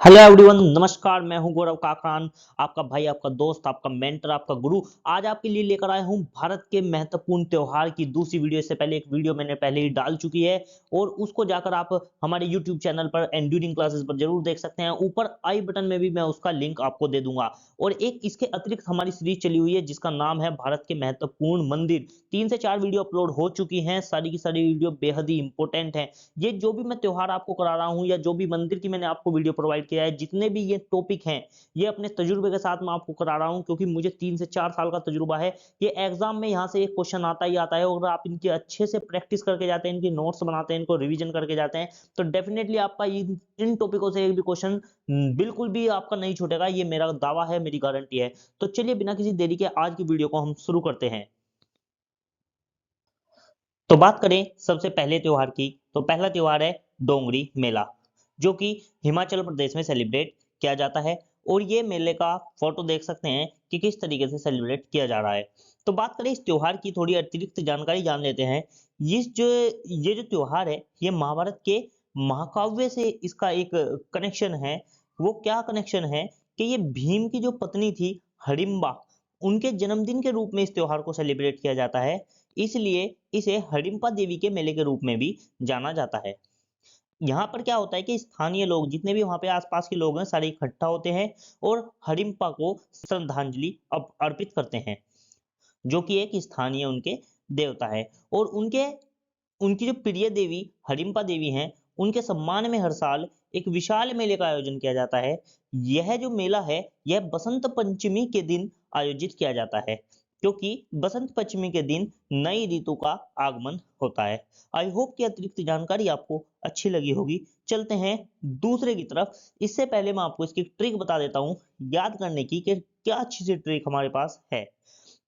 Hello everyone, नमस्कार। मैं हूं गौरव काकरान, आपका भाई, आपका दोस्त, आपका मेंटर, आपका गुरु। आज आपके लिए लेकर आया हूं भारत के महत्वपूर्ण त्योहार की दूसरी वीडियो। इससे पहले एक वीडियो मैंने पहले ही डाल चुकी है और उसको जाकर आप हमारे यूट्यूब चैनल पर एंड्यूरिंग क्लासेस पर जरूर देख सकते हैं। ऊपर आई बटन में भी मैं उसका लिंक आपको दे दूंगा। और एक इसके अतिरिक्त हमारी सीरीज चली हुई है जिसका नाम है भारत के महत्वपूर्ण मंदिर। 3 से 4 वीडियो अपलोड हो चुकी हैं। सारी की सारी वीडियो बेहद ही इंपॉर्टेंट है। ये जो भी मैं त्योहार आपको करा रहा हूं या जो भी मंदिर की मैंने आपको वीडियो प्रोवाइड किया है, जितने भी ये टॉपिक हैं, ये अपने तजुर्बे के साथ मैं आपको करा रहा हूं, क्योंकि मुझे 3 से 4 साल का तजुर्बा है। ये एग्जाम में यहाँ से एक क्वेश्चन आता ही आता है और आप इनकी अच्छे से प्रैक्टिस करके जाते हैं, इनकी नोट्स बनाते हैं, इनको रिवीजन करके जाते हैं, तो डेफिनेटली आपका इन टॉपिकों से एक भी क्वेश्चन बिल्कुल भी आपका नहीं छूटेगा। ये मेरा दावा है, मेरी गारंटी है। तो चलिए बिना किसी देरी के आज की वीडियो को हम शुरू करते हैं। तो बात करें सबसे पहले त्योहार की, तो पहला त्योहार है डोंगरी मेला, जो कि हिमाचल प्रदेश में सेलिब्रेट किया जाता है। और ये मेले का फोटो देख सकते हैं कि किस तरीके से सेलिब्रेट किया जा रहा है। तो बात करें इस त्योहार की, थोड़ी अतिरिक्त जानकारी जान लेते हैं। ये जो त्योहार है, ये महाभारत के महाकाव्य से इसका एक कनेक्शन है। वो क्या कनेक्शन है कि ये भीम की जो पत्नी थी हडिम्बा, उनके जन्मदिन के रूप में इस त्योहार को सेलिब्रेट किया जाता है। इसलिए इसे हडिम्बा देवी के मेले के रूप में भी जाना जाता है। यहाँ पर क्या होता है कि स्थानीय लोग, जितने भी वहां पे आसपास के लोग हैं, सारे इकट्ठा होते हैं और हडिम्बा को श्रद्धांजलि अर्पित करते हैं, जो कि एक स्थानीय उनके देवता है। और उनके उनकी जो प्रिय देवी हडिम्बा देवी हैं, उनके सम्मान में हर साल एक विशाल मेले का आयोजन किया जाता है। यह जो मेला है, यह बसंत पंचमी के दिन आयोजित किया जाता है, क्योंकि बसंत पंचमी के दिन नई ऋतु का आगमन होता है। आई होप कि अतिरिक्त जानकारी आपको अच्छी लगी होगी। चलते हैं दूसरे की तरफ। इससे पहले मैं आपको इसकी ट्रिक बता देता हूँ याद करने की, कि क्या अच्छी सी ट्रिक हमारे पास है।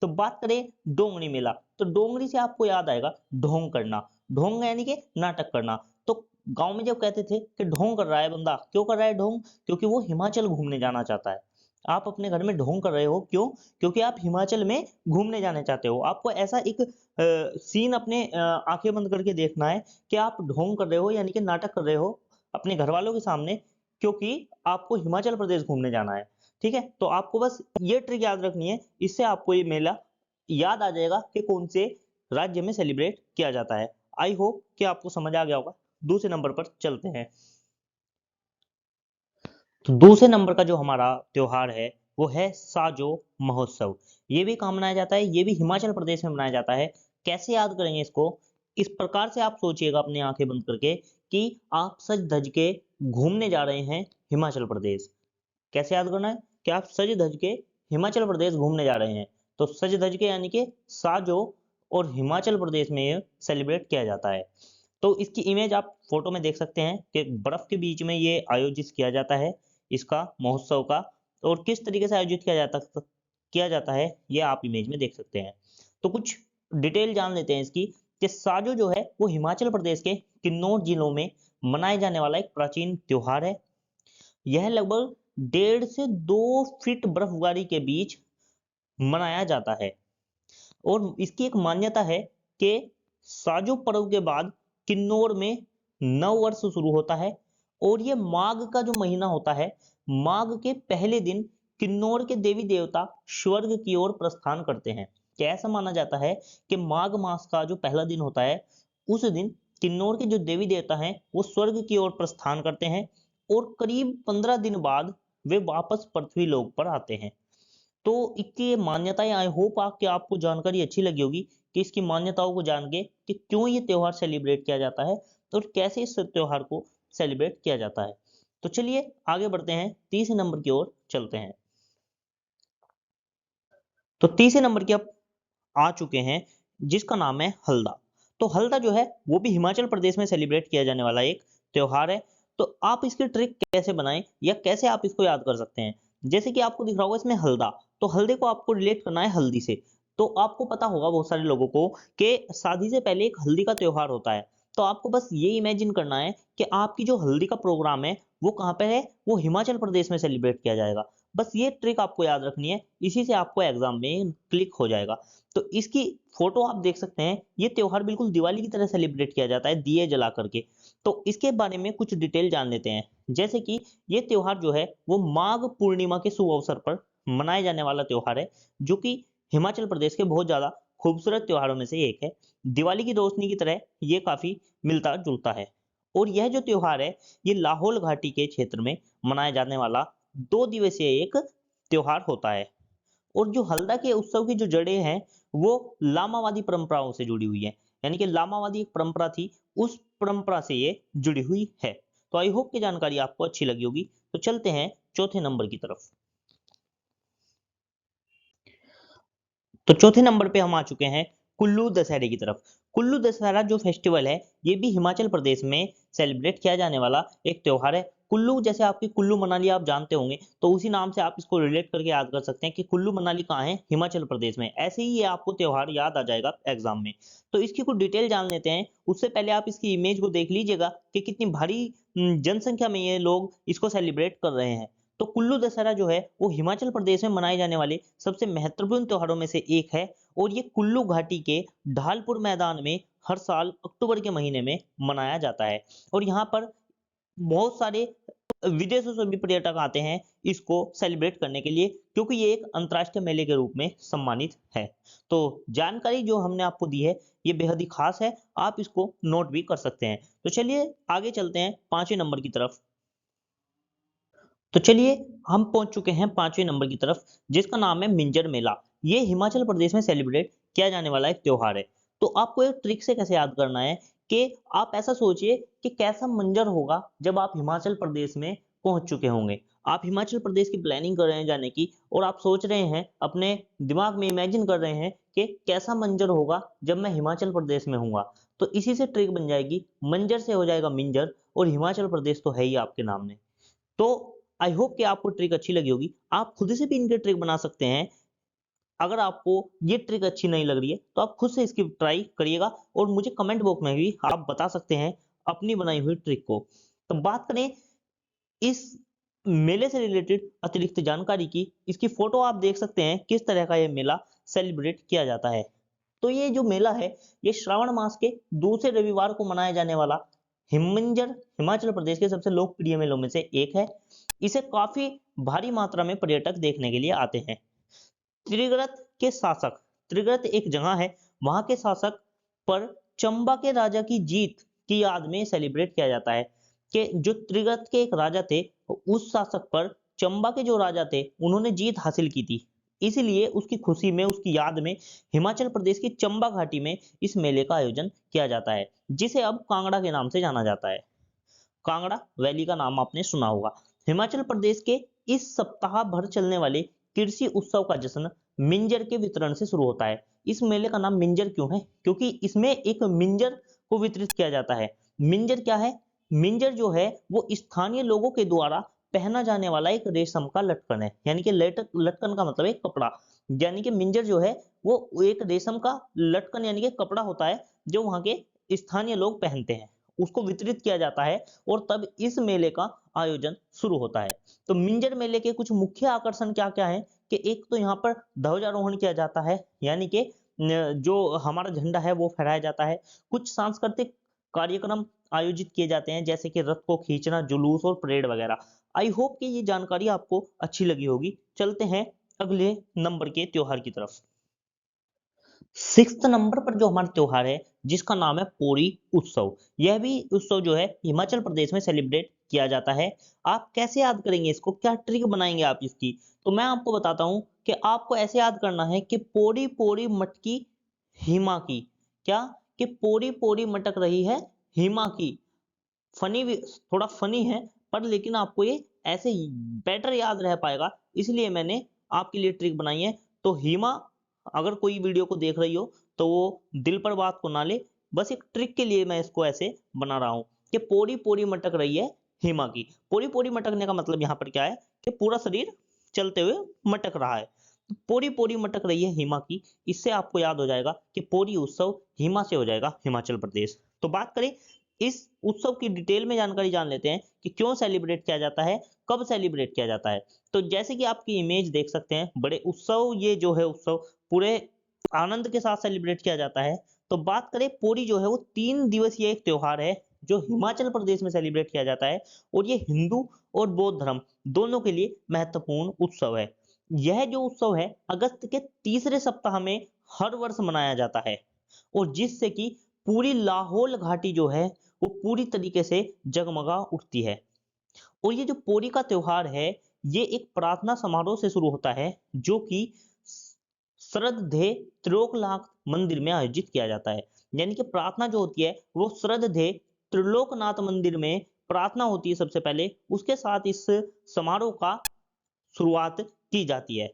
तो बात करें डोंगरी मेला, तो डोंगरी से आपको याद आएगा ढोंग करना। ढोंग यानी कि नाटक करना। तो गांव में जब कहते थे कि ढोंग कर रहा है बंदा, क्यों कर रहा है ढोंग? क्योंकि वो हिमाचल घूमने जाना चाहता है। आप अपने घर में ढोंग कर रहे हो, क्यों? क्योंकि आप हिमाचल में घूमने जाने चाहते हो। आपको ऐसा एक सीन अपने आंखें बंद करके देखना है कि आप ढोंग कर रहे हो, यानी कि नाटक कर रहे हो अपने घर वालों के सामने, क्योंकि आपको हिमाचल प्रदेश घूमने जाना है। ठीक है, तो आपको बस ये ट्रिक याद रखनी है। इससे आपको ये मेला याद आ जाएगा कि कौन से राज्य में सेलिब्रेट किया जाता है। आई होप कि आपको समझ आ गया होगा। दूसरे नंबर पर चलते हैं। तो दूसरे नंबर का जो हमारा त्योहार है, वो है साजो महोत्सव। ये भी कहाँ मनाया जाता है? ये भी हिमाचल प्रदेश में मनाया जाता है। कैसे याद करेंगे इसको? इस प्रकार से आप सोचिएगा अपनी आंखें बंद करके, कि आप सज धज के घूमने जा रहे हैं हिमाचल प्रदेश। कैसे याद करना है? कि आप सज धज के हिमाचल प्रदेश घूमने जा रहे हैं। तो सज धज के यानी कि साजो, और हिमाचल प्रदेश में ये सेलिब्रेट किया जाता है। तो इसकी इमेज आप फोटो में देख सकते हैं कि बर्फ के बीच में ये आयोजित किया जाता है, इसका महोत्सव का। और किस तरीके से आयोजित किया जाता है, ये आप इमेज में देख सकते हैं। तो कुछ डिटेल जान लेते हैं इसकी, कि साजो जो है वो हिमाचल प्रदेश के किन्नौर जिलों में मनाए जाने वाला एक प्राचीन त्योहार है। यह लगभग 1.5 से 2 फीट बर्फबारी के बीच मनाया जाता है। और इसकी एक मान्यता है कि साजो पर्व के बाद किन्नौर में नव वर्ष शुरू होता है। और ये माघ का जो महीना होता है, माघ के पहले दिन किन्नौर के देवी देवता स्वर्ग की ओर प्रस्थान करते हैं। क्या ऐसा माना जाता है कि माघ मास का जो पहला दिन होता है, उस दिन किन्नौर के जो देवी देवता हैं वो स्वर्ग की ओर प्रस्थान करते हैं, और करीब 15 दिन बाद वे वापस पृथ्वी लोक पर आते हैं। तो इसकी ये मान्यताएं, आई होप कि आपको जानकारी अच्छी लगी होगी, कि इसकी मान्यताओं को जान के कि क्यों ये त्योहार सेलिब्रेट किया जाता है और कैसे इस त्योहार को सेलिब्रेट किया जाता है। तो चलिए आगे बढ़ते हैं, तीसरे नंबर की ओर चलते हैं। तो तीसरे नंबर की अब आ चुके हैं, जिसका नाम है हल्दा। तो हल्दा जो है वो भी हिमाचल प्रदेश में सेलिब्रेट किया जाने वाला एक त्योहार है। तो आप इसकी ट्रिक कैसे बनाएं, या कैसे आप इसको याद कर सकते हैं? जैसे कि आपको दिख रहा होगा इसमें हल्दा, तो हल्दे को आपको रिलेट करना है हल्दी से। तो आपको पता होगा बहुत सारे लोगों को कि शादी से पहले एक हल्दी का त्योहार होता है। तो आपको बस ये इमेजिन करना है कि आपकी जो हल्दी का प्रोग्राम है वो कहाँ पे है, वो हिमाचल प्रदेश में सेलिब्रेट किया जाएगा। बस ये ट्रिक आपको याद रखनी है, इसी से आपको एग्जाम में क्लिक हो जाएगा। तो इसकी फोटो आप देख सकते हैं। ये त्योहार बिल्कुल दिवाली की तरह सेलिब्रेट किया जाता है, दिए जला करके। तो इसके बारे में कुछ डिटेल जान लेते हैं। जैसे कि ये त्योहार जो है वो माघ पूर्णिमा के शुभ अवसर पर मनाए जाने वाला त्योहार है, जो कि हिमाचल प्रदेश के बहुत ज्यादा खूबसूरत त्योहारों में से एक है। दिवाली की रोशनी की तरह ये काफी मिलता जुलता है। और यह जो त्योहार है ये लाहौल घाटी के क्षेत्र में मनाया जाने वाला 2 दिवसीय एक त्योहार होता है। और जो हल्दा के उत्सव की जो जड़ें हैं वो लामावादी परंपराओं से जुड़ी हुई है, यानी कि लामावादी एक परंपरा थी, उस परंपरा से ये जुड़ी हुई है। तो आई होप की जानकारी आपको अच्छी लगी होगी। तो चलते हैं चौथे नंबर की तरफ। तो चौथे नंबर पे हम आ चुके हैं कुल्लू दशहरे की तरफ। कुल्लू दशहरा जो फेस्टिवल है ये भी हिमाचल प्रदेश में सेलिब्रेट किया जाने वाला एक त्योहार है। कुल्लू जैसे आपकी कुल्लू मनाली आप जानते होंगे, तो उसी नाम से आप इसको रिलेट करके याद कर सकते हैं कि कुल्लू मनाली कहाँ है, हिमाचल प्रदेश में। ऐसे ही ये आपको त्योहार याद आ जाएगा एग्जाम में। तो इसकी कुछ डिटेल जान लेते हैं। उससे पहले आप इसकी इमेज को देख लीजिएगा कि कितनी भारी जनसंख्या में ये लोग इसको सेलिब्रेट कर रहे हैं। तो कुल्लू दशहरा जो है वो हिमाचल प्रदेश में मनाए जाने वाले सबसे महत्वपूर्ण त्योहारों में से एक है। और ये कुल्लू घाटी के ढालपुर मैदान में हर साल अक्टूबर के महीने में मनाया जाता है। और यहाँ पर बहुत सारे विदेशों से भी पर्यटक आते हैं इसको सेलिब्रेट करने के लिए, क्योंकि ये एक अंतर्राष्ट्रीय मेले के रूप में सम्मानित है। तो जानकारी जो हमने आपको दी है ये बेहद ही खास है, आप इसको नोट भी कर सकते हैं। तो चलिए आगे चलते हैं 5वें नंबर की तरफ। तो चलिए हम पहुंच चुके हैं 5वें नंबर की तरफ, जिसका नाम है मिंजर मेला। ये हिमाचल प्रदेश में सेलिब्रेट किया जाने वाला एक त्योहार है। तो आपको एक ट्रिक से कैसे याद करना है कि आप ऐसा सोचिए कि कैसा मंजर होगा जब आप हिमाचल प्रदेश में पहुंच चुके होंगे। आप हिमाचल प्रदेश की प्लानिंग कर रहे हैं जाने की, और आप सोच रहे हैं, अपने दिमाग में इमेजिन कर रहे हैं कि कैसा मंजर होगा जब मैं हिमाचल प्रदेश में हूँगा। तो इसी से ट्रिक बन जाएगी, मंजर से हो जाएगा मिंजर, और हिमाचल प्रदेश तो है ही आपके नाम में। तो आई होप कि आपको ट्रिक अच्छी लगी होगी। आप खुद से भी इनके ट्रिक बना सकते हैं। अगर आपको ये ट्रिक अच्छी नहीं लग रही है तो आप खुद से इसकी ट्राई करिएगा, और मुझे कमेंट बॉक्स में भी आप बता सकते हैं अपनी बनाई हुई ट्रिक को। तो बात करें इस मेले से रिलेटेड अतिरिक्त जानकारी की, इसकी फोटो आप देख सकते हैं किस तरह का ये मेला सेलिब्रेट किया जाता है। तो ये जो मेला है ये श्रावण मास के दूसरे रविवार को मनाया जाने वाला हिमंजर हिमाचल प्रदेश के सबसे लोकप्रिय मेलों में से एक है। इसे काफी भारी मात्रा में पर्यटक देखने के लिए आते हैं। त्रिगर्त के शासक, त्रिगर्त एक जगह है, वहां के शासक पर चंबा के राजा की जीत की याद में सेलिब्रेट किया जाता है। कि जो त्रिगर्त के एक राजा थे, उस शासक पर चंबा के जो राजा थे उन्होंने जीत हासिल की थी। इसलिए उसकी खुशी में, उसकी याद में हिमाचल प्रदेश की चंबा घाटी में इस मेले का आयोजन किया जाता है, जिसे अब कांगड़ा के नाम से जाना जाता है। कांगड़ा वैली का नाम आपने सुना होगा। हिमाचल प्रदेश के इस सप्ताह भर चलने वाले कृषि उत्सव का जश्न मिंजर के वितरण से शुरू होता है। इस मेले का नाम मिंजर क्यों है? क्योंकि इसमें एक मिंजर को वितरित किया जाता है। मिंजर क्या है? मिंजर जो है वो स्थानीय लोगों के द्वारा पहना जाने वाला एक रेशम का लटकन है, यानी कि लटकन का मतलब एक कपड़ा। यानी कि मिंजर जो है वो एक रेशम का लटकन यानी कि कपड़ा होता है, जो वहां के स्थानीय लोग पहनते हैं। उसको वितरित किया जाता है, और तब इस मेले का आयोजन शुरू होता है। तो मिंजर मेले के कुछ मुख्य आकर्षण क्या क्या है कि एक तो यहाँ पर ध्वजारोहण किया जाता है, यानी कि जो हमारा झंडा है वो फहराया जाता है। कुछ सांस्कृतिक कार्यक्रम आयोजित किए जाते हैं, जैसे कि रथ को खींचना, जुलूस और परेड वगैरह। आई होप कि ये जानकारी आपको अच्छी लगी होगी। चलते हैं अगले नंबर के त्योहार की तरफ। 6th नंबर पर जो हमारा त्योहार है जिसका नाम है पोरी उत्सव। यह भी उत्सव जो है हिमाचल प्रदेश में सेलिब्रेट किया जाता है। आप कैसे याद करेंगे इसको, क्या ट्रिक बनाएंगे आप इसकी? तो मैं आपको बताता हूं कि आपको ऐसे याद करना है कि पोरी पोरी मटकी हिमा की। क्या? कि पोरी पोरी मटक रही है हिमा की। फनी भी, थोड़ा फनी है, पर लेकिन आपको ये ऐसे बेटर याद रह पाएगा, इसलिए मैंने आपके लिए ट्रिक बनाई है। तो हिमा, अगर कोई वीडियो को देख रही हो तो वो दिल पर बात को ना ले, बस एक ट्रिक के लिए मैं इसको ऐसे बना रहा हूं कि पोरी पोरी मटक रही है हिमा की। पोरी पोरी मटकने का मतलब यहाँ पर क्या है कि पूरा शरीर चलते हुए मटक रहा है। तो पोरी पोरी मटक रही है हिमा की, इससे आपको याद हो जाएगा कि पोरी उत्सव हिमा से हो जाएगा हिमाचल प्रदेश। तो बात करें इस उत्सव की डिटेल में जानकारी जान लेते हैं कि क्यों सेलिब्रेट किया जाता है, कब सेलिब्रेट किया जाता है। तो जैसे कि आपकी इमेज देख सकते हैं, बड़े उत्सव, ये जो है उत्सव पूरे आनंद के साथ सेलिब्रेट किया जाता है। तो बात करें पोरी जो है वो 3 दिवसीय एक त्योहार है, जो हिमाचल प्रदेश में सेलिब्रेट किया जाता है और ये हिंदू और बौद्ध धर्म दोनों के लिए महत्वपूर्ण उत्सव है। यह जो उत्सव है अगस्त के तीसरे सप्ताह में हर वर्ष मनाया जाता है और जिससे कि पूरी लाहौल घाटी जो है वो पूरी तरीके से जगमगा उठती है। और ये जो पोरी का त्योहार है ये एक प्रार्थना समारोह से शुरू होता है जो कि श्रद्धेय त्रिलोकनाथ मंदिर में आयोजित किया जाता है। यानी कि प्रार्थना जो होती है वो श्रद्धेय त्रिलोकनाथ मंदिर में प्रार्थना होती है सबसे पहले, उसके साथ इस समारोह का शुरुआत की जाती है।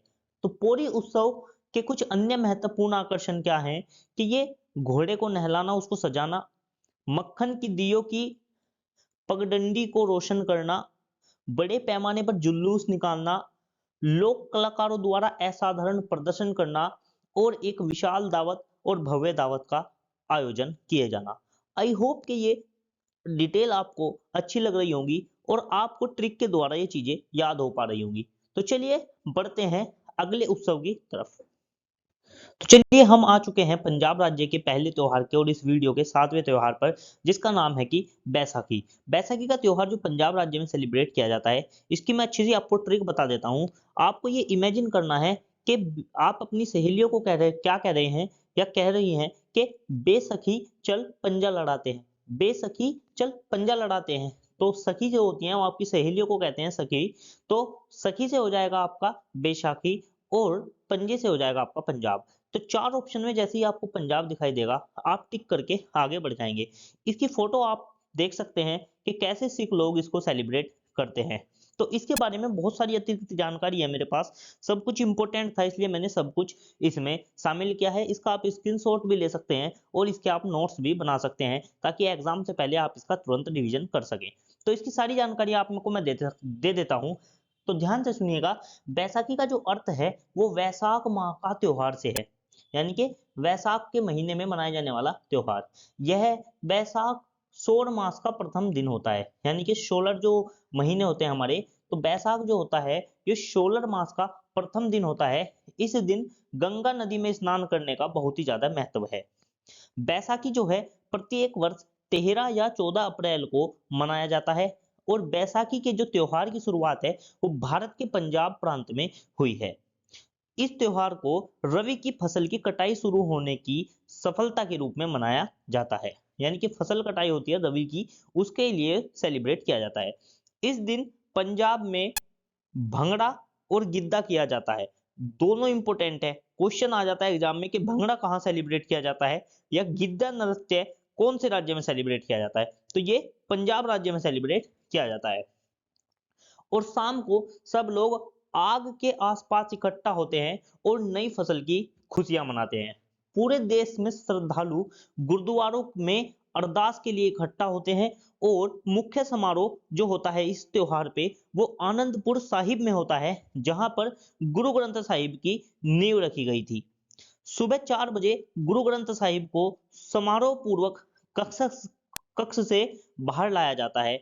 तो पोरी उत्सव के कुछ अन्य महत्वपूर्ण आकर्षण क्या हैं कि ये घोड़े को नहलाना, उसको सजाना, मक्खन की दियों की पगडंडी को रोशन करना, बड़े पैमाने पर जुलूस निकालना, लोक कलाकारों द्वारा असाधारण प्रदर्शन करना और एक विशाल दावत और भव्य दावत का आयोजन किए जाना। आई होप कि ये डिटेल आपको अच्छी लग रही होंगी और आपको ट्रिक के द्वारा ये चीजें याद हो पा रही होंगी। तो चलिए बढ़ते हैं अगले उत्सव की तरफ। तो चलिए हम आ चुके हैं पंजाब राज्य के पहले त्योहार के और इस वीडियो के 7वें त्योहार पर, जिसका नाम है कि बैसाखी। बैसाखी का त्योहार जो पंजाब राज्य में सेलिब्रेट किया जाता है, इसकी मैं अच्छी सी आपको ट्रिक बता देता हूँ। आपको ये इमेजिन करना है कि आप अपनी सहेलियों को क्या कह रहे हैं या कह रही हैं कि बेसखी चल पंजा लड़ाते हैं, बेसखी चल पंजा लड़ाते हैं। तो सखी जो होती हैं वो आपकी सहेलियों को कहते हैं सखी। तो सखी से हो जाएगा आपका बैसाखी और पंजे से हो जाएगा आपका पंजाब। तो 4 ऑप्शन में जैसे ही आपको पंजाब दिखाई देगा आप टिक करके आगे बढ़ जाएंगे। इसकी फोटो आप देख सकते हैं कि कैसे सिख लोग इसको सेलिब्रेट करते हैं। तो इसके बारे में बहुत सारी अतिरिक्त जानकारी है मेरे पास, सब कुछ इंपॉर्टेंट था इसलिए मैंने सब कुछ इसमें शामिल किया है। इसका आप स्क्रीनशॉट भी ले सकते हैं और इसके आप नोट्स भी बना सकते हैं ताकि एग्जाम से पहले आप इसका तुरंत रिवीजन कर सकें। तो इसकी सारी जानकारी आपको मैं दे देता हूँ। तो ध्यान से सुनिएगा। बैसाखी का जो अर्थ है वो वैशाख माह का त्योहार से है, यानी कि वैशाख के महीने में मनाया जाने वाला त्योहार। यह वैशाख सौर मास का प्रथम दिन होता है, यानी कि सोलर जो महीने होते हैं हमारे, तो बैसाख जो होता है ये सोलर मास का प्रथम दिन होता है। इस दिन गंगा नदी में स्नान करने का बहुत ही ज्यादा महत्व है। बैसाखी जो है प्रत्येक वर्ष 13 या 14 अप्रैल को मनाया जाता है और बैसाखी के जो त्योहार की शुरुआत है वो भारत के पंजाब प्रांत में हुई है। इस त्योहार को रबी की फसल की कटाई शुरू होने की सफलता के रूप में मनाया जाता है, यानी कि फसल कटाई होती है रबी की, उसके लिए सेलिब्रेट किया जाता है। इस दिन पंजाब में भंगड़ा और गिद्दा किया जाता है। दोनों इंपॉर्टेंट है, क्वेश्चन आ जाता है एग्जाम में कि भंगड़ा कहाँ सेलिब्रेट किया जाता है या गिद्दा नृत्य कौन से राज्य में सेलिब्रेट किया जाता है, तो ये पंजाब राज्य में सेलिब्रेट किया जाता है। और शाम को सब लोग आग के आसपास इकट्ठा होते हैं और नई फसल की खुशियां मनाते हैं। पूरे देश में श्रद्धालु गुरुद्वारों में अरदास के लिए इकट्ठा होते हैं और मुख्य समारोह जो होता है इस त्योहार पे वो आनंदपुर साहिब में होता है, जहां पर गुरु ग्रंथ साहिब की नींव रखी गई थी। सुबह 4 बजे गुरु ग्रंथ साहिब को समारोह पूर्वक कक्ष से बाहर लाया जाता है।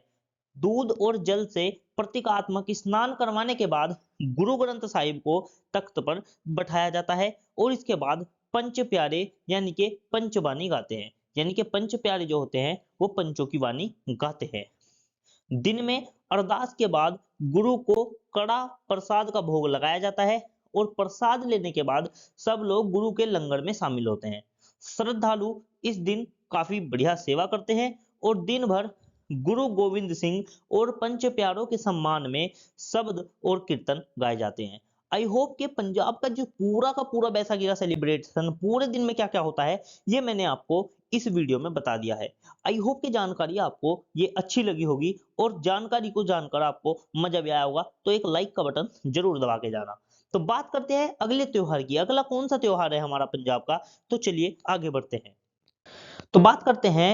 दूध और जल से प्रतीकात्मक स्नान करवाने के बाद गुरु ग्रंथ साहिब को तख्त पर बैठाया जाता है और इसके बाद पंच प्यारे यानी कि पंचवाणी गाते हैं, यानी कि पंच प्यारे जो होते हैं वो पंचों की वाणी गाते हैं। दिन में अरदास के बाद गुरु को कड़ा प्रसाद का भोग लगाया जाता है और प्रसाद लेने के बाद सब लोग गुरु के लंगर में शामिल होते हैं। श्रद्धालु इस दिन काफी बढ़िया सेवा करते हैं और दिन भर गुरु गोविंद सिंह और पंच प्यारों के सम्मान में शब्द और कीर्तन गाए जाते हैं। आई होप कि पंजाब का जो पूरा का पूरा बैसाखी का सेलिब्रेशन पूरे दिन में क्या क्या होता है ये मैंने आपको इस वीडियो में बता दिया है। आई होप कि जानकारी आपको ये अच्छी लगी होगी और जानकारी को जानकर आपको मजा भी आया होगा, तो एक लाइक का बटन जरूर दबा के जाना। तो बात करते हैं अगले त्योहार की। अगला कौन सा त्योहार है हमारा पंजाब का, तो चलिए आगे बढ़ते हैं। तो बात करते हैं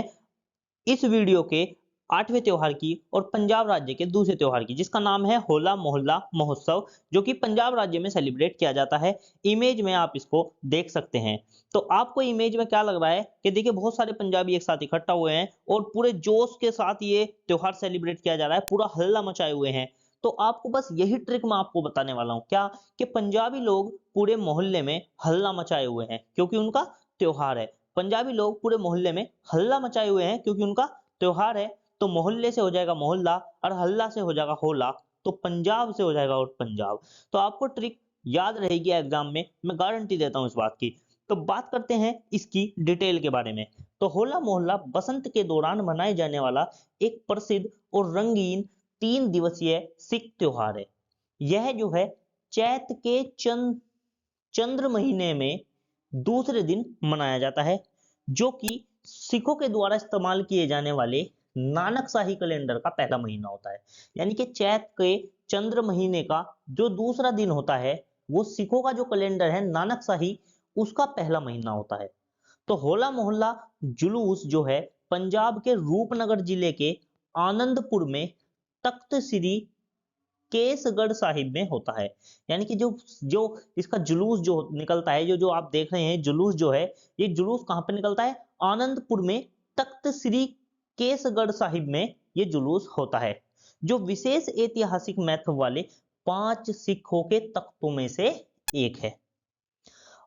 इस वीडियो के 8वें त्योहार की और पंजाब राज्य के दूसरे त्योहार की, जिसका नाम है होला मोहल्ला महोत्सव, जो कि पंजाब राज्य में सेलिब्रेट किया जाता है। इमेज में आप इसको देख सकते हैं। तो आपको इमेज में क्या लग रहा है कि देखिए बहुत सारे पंजाबी एक साथ इकट्ठा हुए हैं और पूरे जोश के साथ ये त्योहार सेलिब्रेट किया जा रहा है, पूरा हल्ला मचाए हुए हैं। तो आपको बस यही ट्रिक मैं आपको बताने वाला हूँ, क्या कि पंजाबी लोग पूरे मोहल्ले में हल्ला मचाए हुए हैं क्योंकि उनका त्योहार है। पंजाबी लोग पूरे मोहल्ले में हल्ला मचाए हुए हैं क्योंकि उनका त्योहार है तो मोहल्ले से हो जाएगा मोहल्ला और हल्ला से हो जाएगा होला, तो पंजाब से हो जाएगा और पंजाब। तो आपको ट्रिक याद रहेगी एग्जाम में, मैं गारंटी देता हूँ इस बात की। तो बात करते हैं इसकी डिटेल के बारे में। तो होला मोहल्ला बसंत के दौरान मनाए जाने वाला एक प्रसिद्ध और रंगीन 3 दिवसीय सिख त्योहार है। यह जो है चैत के चंद्र महीने में दूसरे दिन मनाया जाता है, जो कि सिखों के द्वारा इस्तेमाल किए जाने वाले नानक शाही कैलेंडर का पहला महीना होता है। यानी कि चैत के चंद्र महीने का जो दूसरा दिन होता है, वो सिखों का जो कैलेंडर है नानक शाही, उसका पहला महीना होता है। तो होला मोहल्ला जुलूस जो है पंजाब के रूपनगर जिले के आनंदपुर में तख्त श्री केसगढ़ साहिब में होता है। यानी कि जो जो इसका जुलूस जो निकलता है, जो जो आप देख रहे हैं जुलूस जो है, ये जुलूस कहाँ पे निकलता है? आनंदपुर में तख्त श्री केसगढ़ साहिब में ये जुलूस होता है, जो विशेष ऐतिहासिक महत्व वाले 5 सिखों के तख्तों में से एक है।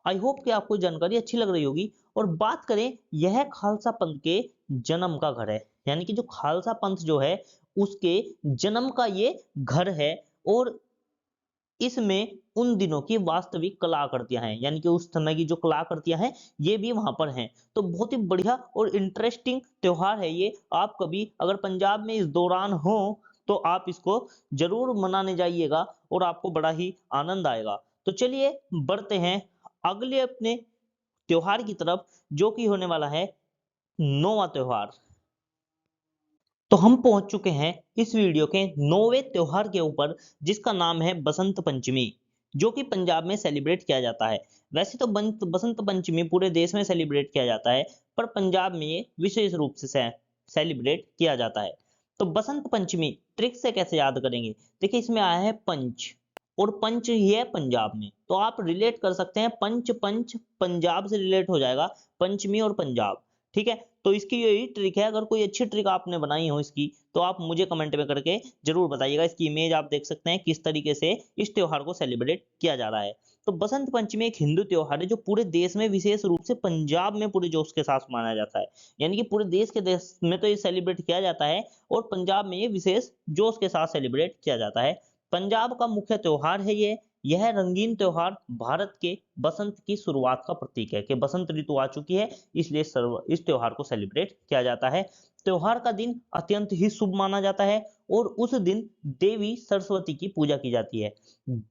आई होप कि आपको जानकारी अच्छी लग रही होगी। और बात करें, यह खालसा पंथ के जन्म का घर है। यानी कि जो खालसा पंथ जो है उसके जन्म का ये घर है। और इसमें उन दिनों की वास्तविक कलाकृतियां हैं, यानी कि उस समय की जो कलाकृतियां हैं ये भी वहां पर हैं। तो बहुत ही बढ़िया और इंटरेस्टिंग त्योहार है ये। आप कभी अगर पंजाब में इस दौरान हो तो आप इसको जरूर मनाने जाइएगा और आपको बड़ा ही आनंद आएगा। तो चलिए बढ़ते हैं अगले अपने त्योहार की तरफ, जो कि होने वाला है 9वां त्योहार। तो हम पहुंच चुके हैं इस वीडियो के 9वें त्योहार के ऊपर, जिसका नाम है बसंत पंचमी, जो कि पंजाब में सेलिब्रेट किया जाता है। वैसे तो बसंत पंचमी पूरे देश में सेलिब्रेट किया जाता है, पर पंजाब में ये विशेष रूप से सेलिब्रेट किया जाता है। तो बसंत पंचमी ट्रिक से कैसे याद करेंगे? देखिए इसमें आया है पंच, और पंच ही है पंजाब में, तो आप रिलेट कर सकते हैं। पंच पंच पंजाब से रिलेट हो जाएगा, पंचमी और पंजाब। ठीक है, तो इसकी यही ट्रिक है। अगर कोई अच्छी ट्रिक आपने बनाई हो इसकी, तो आप मुझे कमेंट में करके जरूर बताइएगा। इसकी इमेज आप देख सकते हैं किस तरीके से इस त्योहार को सेलिब्रेट किया जा रहा है। तो बसंत पंचमी एक हिंदू त्योहार है जो पूरे देश में, विशेष रूप से पंजाब में पूरे जोश के साथ मनाया जाता है। यानी कि पूरे देश में तो ये सेलिब्रेट किया जाता है, और पंजाब में ये विशेष जोश के साथ सेलिब्रेट किया जाता है। पंजाब का मुख्य त्योहार है ये। यह रंगीन त्योहार भारत के बसंत की शुरुआत का प्रतीक है कि बसंत ऋतु आ चुकी है, इसलिए इस त्योहार को सेलिब्रेट किया जाता है। त्योहार का दिन अत्यंत ही शुभ माना जाता है, और उस दिन देवी सरस्वती की पूजा की जाती है।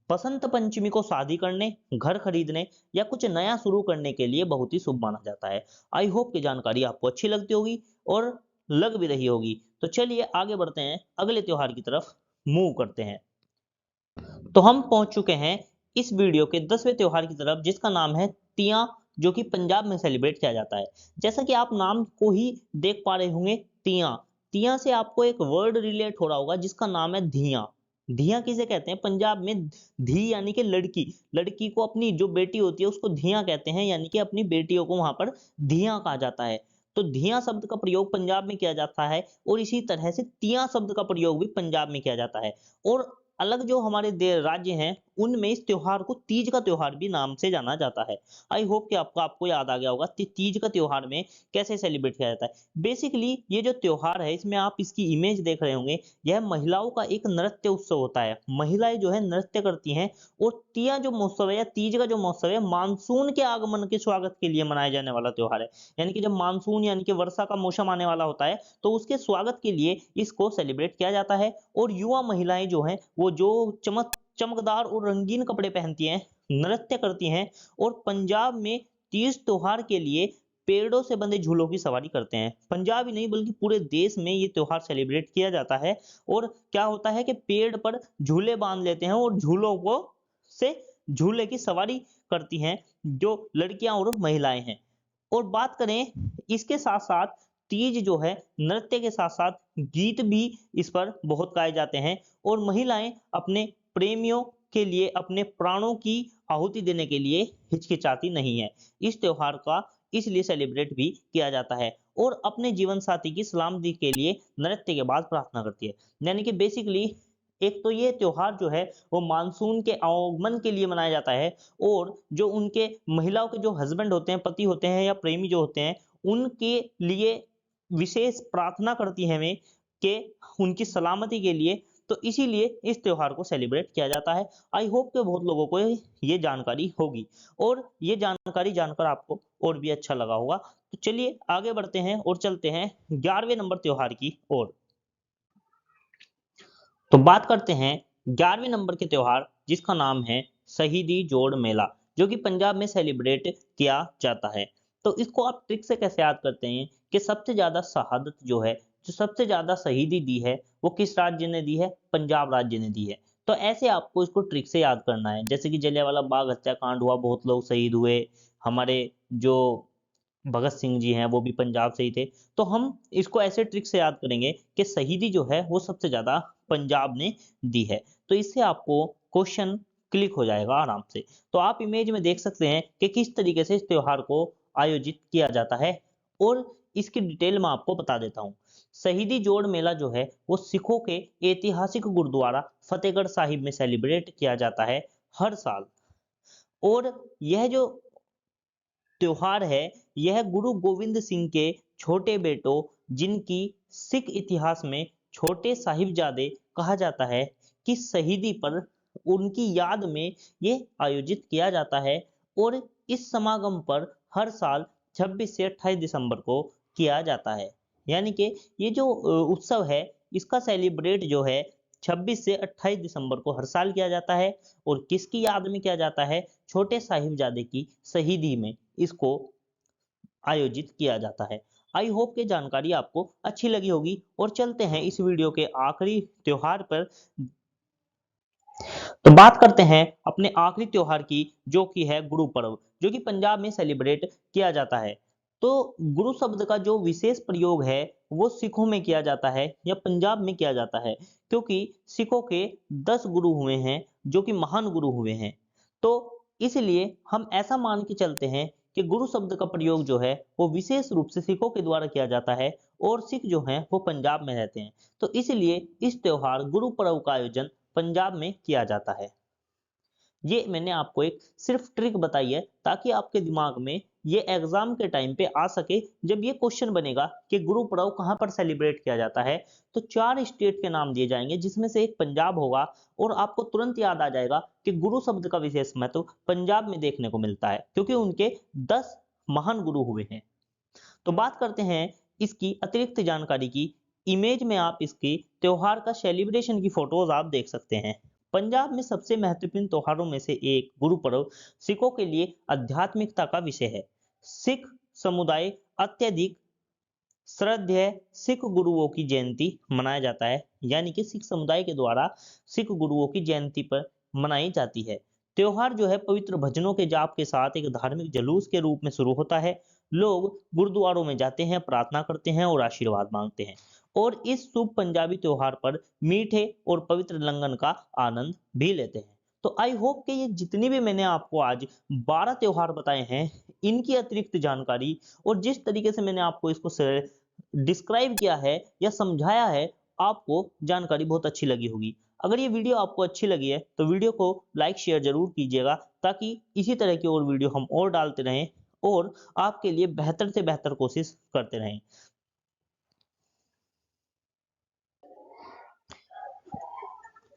बसंत पंचमी को शादी करने, घर खरीदने या कुछ नया शुरू करने के लिए बहुत ही शुभ माना जाता है। आई होप कि जानकारी आपको अच्छी लगती होगी और लग भी रही होगी। तो चलिए आगे बढ़ते हैं, अगले त्योहार की तरफ मूव करते हैं। तो हम पहुंच चुके हैं इस वीडियो के 10वें त्योहार की तरफ, जिसका नाम है तिया, जो कि पंजाब में सेलिब्रेट किया जाता है। जैसा कि आप नाम को ही देख पा रहे होंगे, तिया। तिया से आपको एक वर्ड रिलेट हो रहा होगा जिसका नाम है धिया। धिया किसे कहते हैं? पंजाब में धी यानी कि लड़की, लड़की को अपनी जो बेटी होती है उसको धिया कहते हैं, यानी कि अपनी बेटियों को वहां पर धिया कहा जाता है। तो धिया शब्द का प्रयोग पंजाब में किया जाता है, और इसी तरह से तिया शब्द का प्रयोग भी पंजाब में किया जाता है। और अलग जो हमारे राज्य हैं उनमें इस त्योहार को तीज का त्योहार भी नाम से जाना जाता है। आई होप कि आपको याद आ गया होगा तीज का त्योहार में कैसे सेलिब्रेट किया जाता है। बेसिकली ये जो त्योहार है, इसमें आप इसकी इमेज देख रहे होंगे, यह महिलाओं का एक नृत्य उत्सव होता है। महिलाएं जो है नृत्य करती हैं, और तिया जो महोत्सव है या तीज का जो महोत्सव है, मानसून के आगमन के स्वागत के लिए मनाया जाने वाला त्योहार है। यानी कि जब मानसून यानी कि वर्षा का मौसम आने वाला होता है, तो उसके स्वागत के लिए इसको सेलिब्रेट किया जाता है। और युवा महिलाएं जो हैं वो जो चमकदार और रंगीन कपड़े पहनती हैं, नृत्य करती हैं, और पंजाब में तीज त्योहार के लिए पेड़ों से बंधे झूलों की सवारी करते हैं। पंजाब ही नहीं बल्कि पूरे देश में ये त्योहार सेलिब्रेट किया जाता है। और क्या होता है कि पेड़ पर झूले बांध लेते हैं, और झूलों को से झूले की सवारी करती हैं जो लड़कियां और महिलाएं हैं। और बात करें इसके साथ साथ, तीज जो है नृत्य के साथ साथ गीत भी इस पर बहुत गाए जाते हैं, और महिलाएं अपने प्रेमियों के लिए अपने प्राणों की आहुति देने के लिए हिचकिचाती नहीं है। इस त्योहार का इसलिए सेलिब्रेट भी किया जाता है, और अपने जीवन साथी की सलामती के लिए नृत्य के बाद प्रार्थना करती है। यानी कि बेसिकली एक तो ये त्योहार जो है वो मानसून के आगमन के लिए मनाया जाता है, और जो उनके महिलाओं के जो हस्बैंड होते हैं, पति होते हैं या प्रेमी जो होते हैं, उनके लिए विशेष प्रार्थना करती हैं हमें कि उनकी सलामती के लिए, तो इसीलिए इस त्योहार को सेलिब्रेट किया जाता है। आई होप कि बहुत लोगों को ये जानकारी होगी और ये जानकारी जानकर आपको और भी अच्छा लगा होगा। तो चलिए आगे बढ़ते हैं और चलते हैं 11वें नंबर त्योहार की ओर। तो बात करते हैं 11वें नंबर के त्योहार जिसका नाम है शहीदी जोड़ मेला, जो कि पंजाब में सेलिब्रेट किया जाता है। तो इसको आप ट्रिक से कैसे याद करते हैं कि सबसे ज्यादा शहादत जो है, जो सबसे ज्यादा शहीदी दी है, वो किस राज्य ने दी है? पंजाब राज्य ने दी है। तो ऐसे आपको इसको ट्रिक से याद करना है। जैसे कि जलियांवाला बाग हत्याकांड हुआ, बहुत लोग शहीद हुए, हमारे जो भगत सिंह जी हैं वो भी पंजाब से ही थे। तो हम इसको ऐसे ट्रिक से याद करेंगे कि शहीदी जो है वो सबसे ज्यादा पंजाब ने दी है। तो इससे आपको क्वेश्चन क्लिक हो जाएगा आराम से। तो आप इमेज में देख सकते हैं कि किस तरीके से इस त्योहार को आयोजित किया जाता है और इसकी डिटेल मैं आपको बता देता हूँ। शहीदी जोड़ मेला जो है वो सिखों के ऐतिहासिक गुरुद्वारा फतेहगढ़ साहिब में सेलिब्रेट किया जाता है हर साल। और यह जो त्योहार है, यह गुरु गोविंद सिंह के छोटे बेटों, जिनकी सिख इतिहास में छोटे साहिबजादे कहा जाता है, की शहीदी पर उनकी याद में ये आयोजित किया जाता है। और इस समागम पर हर साल 26 से 28 दिसंबर को किया जाता है। यानी कि ये जो उत्सव है, इसका सेलिब्रेट जो है 26 से 28 दिसंबर को हर साल किया जाता है। और किसकी याद में किया जाता है? छोटे साहिबजादे की शहीदी में इसको आयोजित किया जाता है। आई होप कि जानकारी आपको अच्छी लगी होगी और चलते हैं इस वीडियो के आखिरी त्योहार पर। तो बात करते हैं अपने आखिरी त्योहार की, जो कि है गुरु पर्व, जो कि पंजाब में सेलिब्रेट किया जाता है। तो गुरु शब्द का जो विशेष प्रयोग है वो सिखों में किया जाता है या पंजाब में किया जाता है, क्योंकि सिखों के 10 गुरु हुए हैं जो कि महान गुरु हुए हैं। तो इसलिए हम ऐसा मान के चलते हैं कि गुरु शब्द का प्रयोग जो है वो विशेष रूप से सिखों के द्वारा किया जाता है और सिख जो हैं वो पंजाब में रहते हैं। तो इसलिए इस त्योहार गुरु पर्व का आयोजन पंजाब में किया जाता है। ये मैंने आपको एक सिर्फ ट्रिक बताई है ताकि आपके दिमाग में ये एग्जाम के टाइम पे आ सके। जब ये क्वेश्चन बनेगा कि गुरु पर्व कहाँ पर सेलिब्रेट किया जाता है, तो 4 स्टेट के नाम दिए जाएंगे जिसमें से एक पंजाब होगा और आपको तुरंत याद आ जाएगा कि गुरु शब्द का विशेष महत्व पंजाब में देखने को मिलता है, क्योंकि उनके 10 महान गुरु हुए हैं। तो बात करते हैं इसकी अतिरिक्त जानकारी की। इमेज में आप इसकी त्योहार का सेलिब्रेशन की फोटोज आप देख सकते हैं। पंजाब में सबसे महत्वपूर्ण त्योहारों में से एक गुरु पर्व सिखों के लिए आध्यात्मिकता का विषय है। सिख समुदाय अत्यधिक श्रद्धेय सिख गुरुओं की जयंती मनाया जाता है, यानी कि सिख समुदाय के द्वारा सिख गुरुओं की जयंती पर मनाई जाती है। त्योहार जो है पवित्र भजनों के जाप के साथ एक धार्मिक जुलूस के रूप में शुरू होता है। लोग गुरुद्वारों में जाते हैं, प्रार्थना करते हैं और आशीर्वाद मांगते हैं और इस शुभ पंजाबी त्योहार पर मीठे और पवित्र लंगन का आनंद भी लेते हैं। तो आई होप कि ये जितनी भी मैंने आपको आज 12 त्योहार बताए हैं, इनकी अतिरिक्त जानकारी और जिस तरीके से मैंने आपको इसको डिस्क्राइब किया है या समझाया है, आपको जानकारी बहुत अच्छी लगी होगी। अगर ये वीडियो आपको अच्छी लगी है तो वीडियो को लाइक शेयर जरूर कीजिएगा, ताकि इसी तरह की और वीडियो हम और डालते रहें और आपके लिए बेहतर से बेहतर कोशिश करते रहें।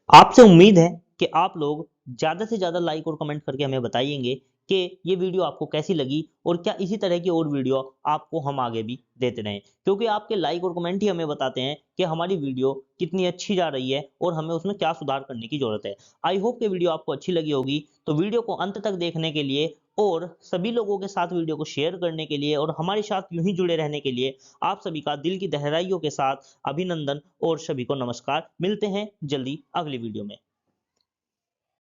आपसे उम्मीद है कि आप लोग ज्यादा से ज्यादा लाइक और कमेंट करके हमें बताइएंगे कि ये वीडियो आपको कैसी लगी और क्या इसी तरह की और वीडियो आपको हम आगे भी देते रहें, क्योंकि आपके लाइक और कमेंट ही हमें बताते हैं कि हमारी वीडियो कितनी अच्छी जा रही है और हमें उसमें क्या सुधार करने की जरूरत है। आई होप कि वीडियो आपको अच्छी लगी होगी। तो वीडियो को अंत तक देखने के लिए और सभी लोगों के साथ वीडियो को शेयर करने के लिए और हमारे साथ यूं ही जुड़े रहने के लिए आप सभी का दिल की गहराइयों के साथ अभिनंदन और सभी को नमस्कार। मिलते हैं जल्दी अगली वीडियो में।